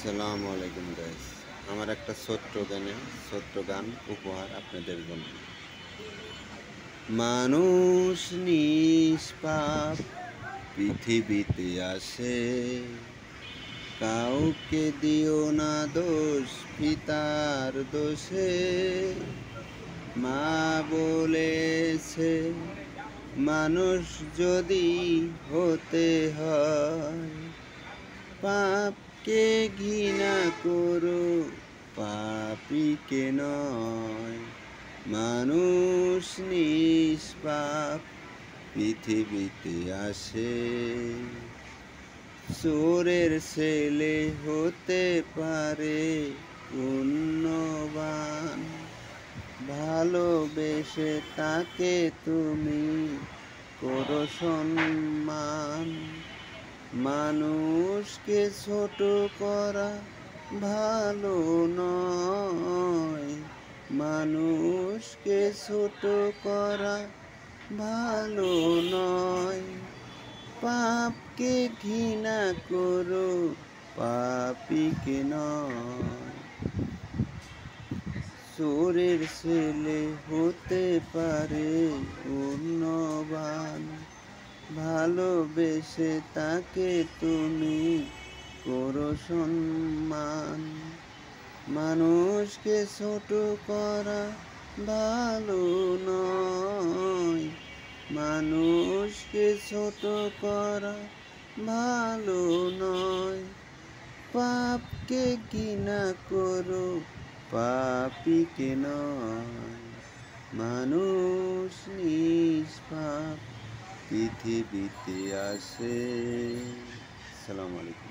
আসসালামু আলাইকুম গাইস। আমার একটা ছোট্ট গান উপহার আপনাদের জন্য। মানুষ নিষ্পাপ পৃথিবীতে আসে, কাউকে দিও না দোষ পিতার দোষে। মা বলেছে মানুষ যদি হতে হয়, পাপকে ঘৃণা করো, পাপীকে নয়। মানুষ নিষ্পাপ পৃথিবীতে আসে, চোরের ছেলে হতে পারে পুণ্যবান। ভালোবেসে তাকে তুমি করো সম্মান। মানুষকে ছোট করা ভালো নয়, মানুষকে ছোট করা ভালো নয়। পাপকে ঘৃণা করো, পাপীকে নয়। চোরের ছেলে হতে পারে পুণ্যবান। ভালোবেসে তাকে তুমি করো সম্মান। মানুষকে ছোট করা ভালো নয়, মানুষকে ছোট করা ভালো নয়। পাপকে ঘৃণা করো, পাপীকে নয়। মানুষ নিষ্পাপ পৃথিবীতে আসে। আসসালামু আলাইকুম।